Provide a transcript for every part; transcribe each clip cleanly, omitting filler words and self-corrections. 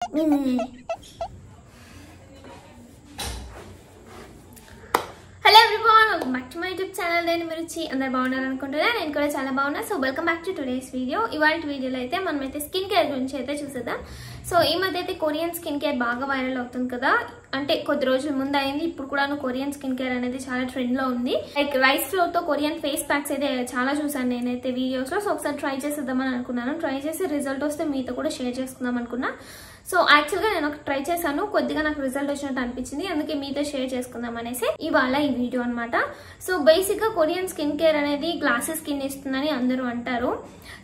Hello everyone, welcome back to my YouTube channel. నేను మిర్చి అందరూ బాగున్నారు అనుకుంటున్నా. నేను కూడా చాలా బాగున్నా. So welcome back to today's video. ఇవాల్టి వీడియోలో అయితే మనమైతే స్కిన్ కేర్ గురించి అయితే చూసేద్దాం. సో ఈ మధ్య అయితే కొరియన్ స్కిన్ కేర్ బాగా వైరల్ అవుతుంది కదా. అంటే కొద్ది రోజుల ముందు అయింది, ఇప్పుడు కూడా కొరియన్ స్కిన్ కేర్ అనేది చాలా ట్రెండ్ లో ఉంది. లైక్ రైస్ ఫ్లోర్ తో కొరియన్ ఫేస్ ప్యాక్స్ అయితే చాలా చూసాను నేనైతే వీడియోస్ లో. సో ఒకసారి ట్రై చేసేద్దామని అనుకున్నాను. ట్రై చేసి రిజల్ట్ వస్తే మీతో కూడా షేర్ చేసుకుందాం అనుకున్నా. సో యాక్చువల్ గా నేను ఒక ట్రై చేశాను, కొద్దిగా నాకు రిజల్ట్ వచ్చినట్టు అనిపించింది, అందుకే మీతో షేర్ చేసుకుందాం అనేసి ఇవాళ ఈ వీడియో అనమాట. సో బేసిక్ గా కొరియన్ స్కిన్ కేర్ అనేది గ్లాసెస్ స్కిన్ ఇస్తుందని అందరూ అంటారు.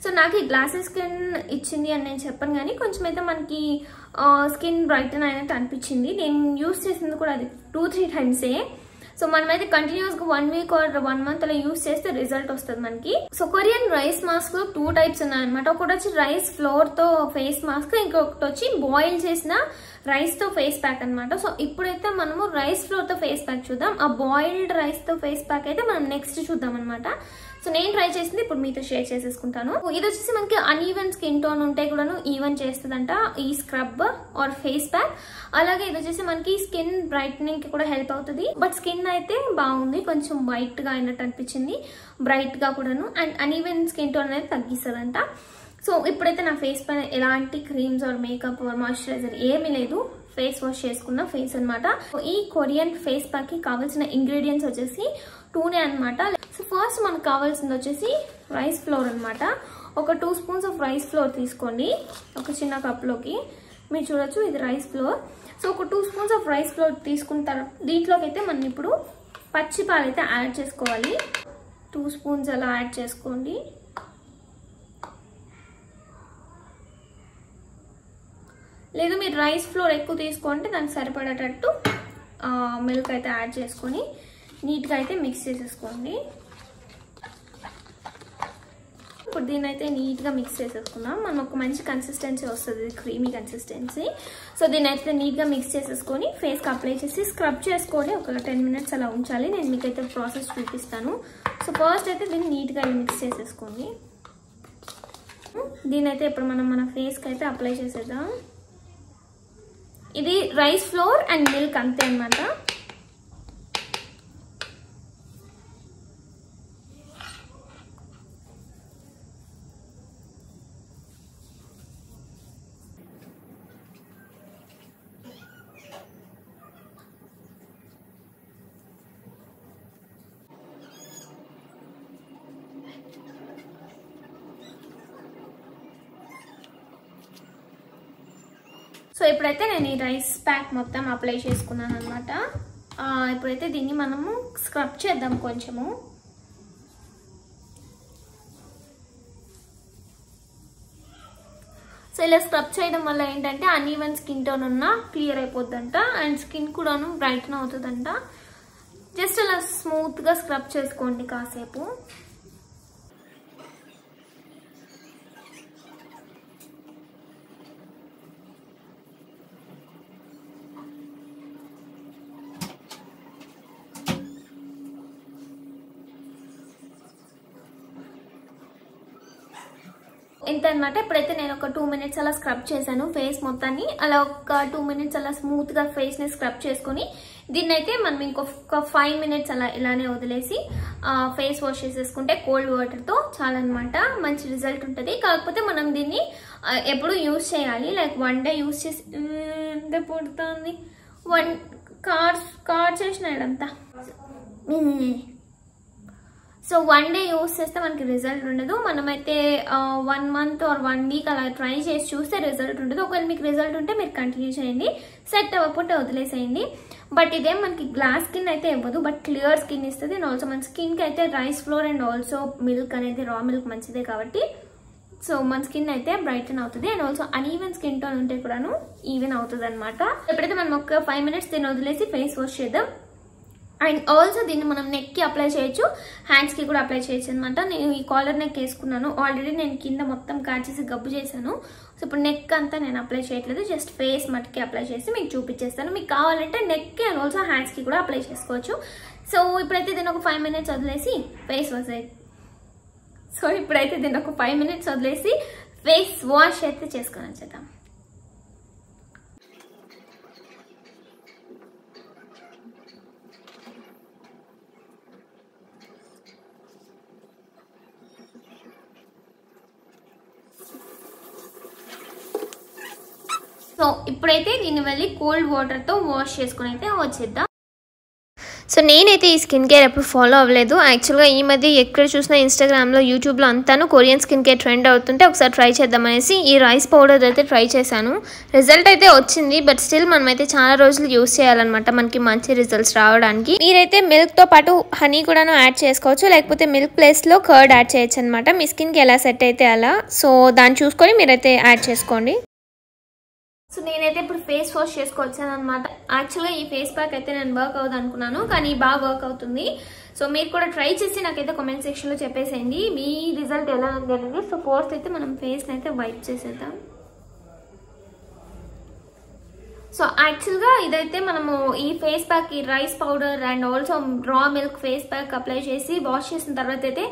సో నాకు ఈ గ్లాసెస్ స్కిన్ ఇచ్చింది అని నేను చెప్పను, కానీ కొంచెం అయితే మనకి స్కిన్ బ్రైటన్ అయినట్టు అనిపించింది. నేను యూస్ చేసింది కూడా అది 2-3 టైమ్సే. సో మనమైతే కంటిన్యూస్ గా 1 వీక్ ఆర్ 1 మంత్ అలా యూస్ చేస్తే రిజల్ట్ వస్తుంది మనకి. సో కొరియన్ రైస్ మాస్క్ లో 2 టైప్స్ ఉన్నాయన్నమాట. ఒకటి వచ్చి రైస్ ఫ్లోర్ తో ఫేస్ మాస్క్, ఇంకొకటి వచ్చి బాయిల్ చేసిన రైస్ తో ఫేస్ ప్యాక్ అనమాట. సో ఇప్పుడైతే మనము రైస్ ఫ్లోర్ తో ఫేస్ ప్యాక్ చూద్దాం. ఆ బాయిల్డ్ రైస్ తో ఫేస్ ప్యాక్ అయితే మనం నెక్స్ట్ చూద్దాం అనమాట. సో నేను ట్రై చేసింది ఇప్పుడు మీతో షేర్ చేసేసుకుంటాను. ఇది వచ్చేసి మనకి అన్ఈవెన్ స్కిన్ టోన్ ఉంటే కూడాను ఈవెన్ చేస్తుందంట ఈ స్క్రబ్ ఆర్ ఫేస్ ప్యాక్. అలాగే ఇది వచ్చేసి మనకి స్కిన్ బ్రైట్నింగ్ కి కూడా హెల్ప్ అవుతుంది. బట్ స్కిన్ అయితే బాగుంది, కొంచెం వైట్ గా అయినట్టు అనిపించింది, బ్రైట్ గా కూడాను. అండ్ అన్ఈవెన్ స్కిన్ టోన్ అనేది తగ్గిస్తుందంట. సో ఇప్పుడైతే నా ఫేస్ పైన ఎలాంటి creams or makeup or moisturizer ఏమీ లేదు, ఫేస్ వాష్ చేసుకున్న ఫేస్ అనమాట. ఈ కొరియన్ ఫేస్ ప్యాక్ కి కావాల్సిన ఇంగ్రీడియంట్స్ వచ్చేసి 2 అనమాట. సో ఫస్ట్ మనకు కావాల్సింది వచ్చేసి రైస్ ఫ్లోర్ అనమాట. ఒక 2 స్పూన్స్ ఆఫ్ రైస్ ఫ్లోర్ తీసుకోండి ఒక చిన్న కప్లోకి. మీరు చూడొచ్చు ఇది రైస్ ఫ్లోర్. సో ఒక 2 స్పూన్స్ ఆఫ్ రైస్ ఫ్లోర్ తీసుకున్న తర్వాత దీంట్లోకి అయితే మనం ఇప్పుడు పచ్చి పాలు అయితే యాడ్ చేసుకోవాలి. 2 స్పూన్స్ అలా యాడ్ చేసుకోండి. లేదు మీరు రైస్ ఫ్లోర్ ఎక్కువ తీసుకోండి, దానికి సరిపడేటట్టు మిల్క్ అయితే యాడ్ చేసుకొని నీట్గా అయితే మిక్స్ చేసేసుకోండి. ఇప్పుడు దీన్ని అయితే నీట్గా మిక్స్ చేసేసుకుందాం. మనం ఒక మంచి కన్సిస్టెన్సీ వస్తుంది, క్రీమీ కన్సిస్టెన్సీ. సో దీన్ని అయితే నీట్గా మిక్స్ చేసేసుకొని ఫేస్కి అప్లై చేసి స్క్రబ్ చేసుకోండి. ఒక 10 మినిట్స్ అలా ఉంచాలి. నేను మీకైతే ప్రాసెస్ చూపిస్తాను. సో ఫస్ట్ అయితే దీన్ని నీట్గా మిక్స్ చేసేసుకోండి. దీన్ని అయితే ఇప్పుడు మనం మన ఫేస్కి అయితే అప్లై చేసేద్దాం. ఇది రైస్ ఫ్లోర్ అండ్ మిల్క్ అంతే అన్నమాట. సో ఇప్పుడైతే నేను ఈ రైస్ ప్యాక్ మొత్తం అప్లై చేసుకున్నాను అనమాట. ఇప్పుడైతే దీన్ని మనము స్క్రబ్ చేద్దాం కొంచెము. సో ఇలా స్క్రబ్ చేయడం వల్ల ఏంటంటే అన్ఈవెన్ స్కిన్ టోన్ ఉన్నా క్లియర్ అయిపోద్దంట, అండ్ స్కిన్ కూడాను బ్రైట్న్ అవుతుందంట. జస్ట్ అలా స్మూత్గా స్క్రబ్ చేసుకోండి కాసేపు. ఇంత అనమాట. ఇప్పుడైతే నేను ఒక 2 మినిట్స్ అలా స్క్రబ్ చేశాను ఫేస్ మొత్తాన్ని. అలా ఒక 2 మినిట్స్ అలా స్మూత్ గా ఫేస్ ని స్క్రబ్ చేసుకుని దీన్ని అయితే మనం ఇంకొక 5 మినిట్స్ అలా ఇలానే వదిలేసి ఫేస్ వాష్ చేసేసుకుంటే కోల్డ్ వాటర్ తో చాలా అనమాట మంచి రిజల్ట్ ఉంటుంది. కాకపోతే మనం దీన్ని ఎప్పుడు యూజ్ చేయాలి, లైక్ 1 డే యూజ్ చేసి పుడుతుంది 1 కార్ చేసినాడంతా. సో 1 డే యూస్ చేస్తే మనకి రిజల్ట్ ఉండదు. మనమైతే 1 మంత్ ఆర్ 1 వీక్ అలా ట్రై చేసి చూస్తే రిజల్ట్ ఉంటుంది. ఒకవేళ మీకు రిజల్ట్ ఉంటే మీరు కంటిన్యూ చేయండి, సెట్ అవ్వకపోతే వదిలేసేయండి. బట్ ఇదేం మనకి గ్లాస్ స్కిన్ అయితే ఇవ్వదు, బట్ క్లియర్ స్కిన్ ఇస్తుంది. అండ్ ఆల్సో మన స్కిన్కి అయితే rice flour and also milk అనేది రా మిల్క్ మంచిదే కాబట్టి సో మన స్కిన్ అయితే బ్రైటన్ అవుతుంది. And also uneven skin tone ఉంటే కూడాను ఈవెన్ అవుతుంది అనమాట. ఎప్పుడైతే మనం ఒక 5 మినిట్స్ దీన్ని వదిలేసి ఫేస్ వాష్ చేద్దాం. అండ్ ఆల్సో దీన్ని మనం నెక్ కి అప్లై చేయొచ్చు, హ్యాండ్స్ కి కూడా అప్లై చేయొచ్చు అనమాట. నేను ఈ కాలర్ నెక్ వేసుకున్నాను ఆల్రెడీ. నేను కింద మొత్తం కాచేసి గబ్బు చేశాను. సో ఇప్పుడు నెక్ అంతా నేను అప్లై చేయట్లేదు, జస్ట్ ఫేస్ మట్టికి అప్లై చేసి మీకు చూపించేస్తాను. మీకు కావాలంటే నెక్ కి అండ్ ఆల్సో హ్యాండ్స్ కి కూడా అప్లై చేసుకోవచ్చు. సో ఇప్పుడైతే దీన్ని ఒక 5 మినిట్స్ వదిలేసి ఫేస్ వాష్ సో ఇప్పుడైతే దీన్ని ఒక 5 మినిట్స్ వదిలేసి ఫేస్ వాష్ అయితే చేసుకొని వచ్చేద్దాం. సో ఇప్పుడైతే దీన్ని వెళ్ళి కోల్డ్ వాటర్తో వాష్ చేసుకుని అయితే వచ్చేద్దాం. సో నేనైతే ఈ స్కిన్ కేర్ ఎప్పుడు ఫాలో అవ్వలేదు. యాక్చువల్గా ఈ మధ్య ఎక్కడ చూసినా ఇన్స్టాగ్రామ్లో, యూట్యూబ్లో అంతాను కొరియన్ స్కిన్ కేర్ ట్రెండ్ అవుతుంటే ఒకసారి ట్రై చేద్దామనేసి ఈ రైస్ పౌడర్ అయితే ట్రై చేశాను. రిజల్ట్ అయితే వచ్చింది, బట్ స్టిల్ మనమైతే చాలా రోజులు యూస్ చేయాలన్నమాట మనకి మంచి రిజల్ట్స్ రావడానికి. మీరైతే మిల్క్తో పాటు హనీ కూడాను యాడ్ చేసుకోవచ్చు, లేకపోతే మిల్క్ ప్లేస్లో కర్డ్ యాడ్ చేయొచ్చు అనమాట. మీ స్కిన్కి ఎలా సెట్ అయితే అలా. సో దాన్ని చూసుకొని మీరైతే యాడ్ చేసుకోండి. సో నేనైతే ఇప్పుడు ఫేస్ వాష్ చేసుకొచ్చాను అనమాట. యాక్చువల్గా ఈ ఫేస్ ప్యాక్ అయితే నేను వర్క్ అవుతుంది అనుకున్నాను, కానీ బాగా వర్క్ అవుతుంది. సో మీరు కూడా ట్రై చేసి నాకైతే కామెంట్ సెక్షన్లో చెప్పేసేయండి మీ రిజల్ట్ ఎలా ఉంది అనేది. సో ఫస్ట్ అయితే మనం ఫేస్ని అయితే వైప్ చేసేద్దాం. సో యాక్చువల్గా ఇదైతే మనము ఈ ఫేస్ ప్యాక్, ఈ రైస్ పౌడర్ అండ్ ఆల్సో రా మిల్క్ ఫేస్ ప్యాక్ అప్లై చేసి వాష్ చేసిన తర్వాత అయితే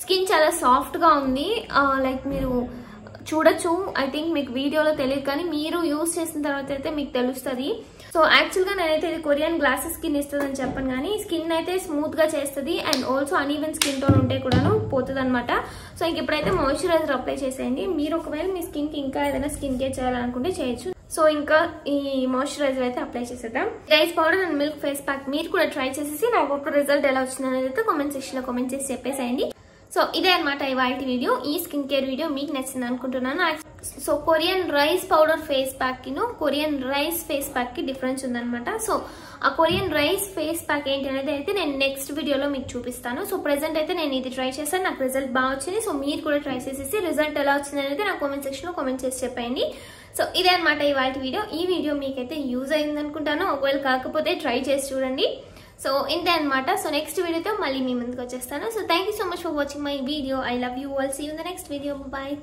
స్కిన్ చాలా సాఫ్ట్గా ఉంది. లైక్ మీరు చూడొచ్చు, ఐ థింక్ మీకు వీడియోలో తెలియదు, కానీ మీరు యూస్ చేసిన తర్వాత అయితే మీకు తెలుస్తుంది. సో యాక్చువల్గా నేనైతే ఇది కొరియన్ గ్లాసెస్ స్కిన్ ఇస్తుందని చెప్పాను, కానీ స్కిన్ అయితే స్మూత్గా చేస్తుంది and also uneven skin tone ఉంటే కూడాను పోతుంది అనమాట. సో ఇంక ఇప్పుడైతే మాయిశ్చరైజర్ అప్లై చేసేయండి. మీరు ఒకవేళ మీ స్కిన్కి ఇంకా ఏదైనా స్కిన్ కేర్ చేయాలనుకుంటే చేయొచ్చు. సో ఇంకా ఈ మాయిశ్చరైజర్ అయితే అప్లై చేసేద్దాం. Rice powder and milk face pack మీరు కూడా ట్రై చేసేసి నాకు ఒక రిజల్ట్ ఎలా వచ్చింది అనేది అయితే కామెంట్ సెక్షన్లో కామెంట్ చేసి చెప్పేసేయండి. సో ఇదే అనమాట ఇవాళ వీడియో. ఈ స్కిన్ కేర్ వీడియో మీకు నచ్చింది అనుకుంటున్నాను. So Korean rice powder face pack కి కొరియన్ రైస్ ఫేస్ ప్యాక్ కి డిఫరెన్స్ ఉందనమాట. సో ఆ కొరియన్ రైస్ ఫేస్ ప్యాక్ ఏంటి అనేది అయితే నేను నెక్స్ట్ వీడియోలో మీకు చూపిస్తాను. సో ప్రెసెంట్ అయితే నేను ఇది ట్రై చేశాను, నాకు రిజల్ట్ బాగా వచ్చింది. సో మీరు కూడా ట్రై చేసేసి రిజల్ట్ ఎలా వచ్చింది అనేది నాకు కామెంట్ సెక్షన్ లో కామెంట్ చేసి చెప్పండి. సో ఇదే అనమాట ఇవాళ వీడియో. ఈ వీడియో మీకైతే యూజ్ అయింది అనుకుంటాను. ఒకవేళ కాకపోతే ట్రై చేసి చూడండి. సో ఇంతే అనమాట. సో నెక్స్ట్ వీడియోతో మళ్ళీ మీ ముందుకు వచ్చేస్తాను. So thank you so much for watching my video. I love you all. See you in the next video. Bye.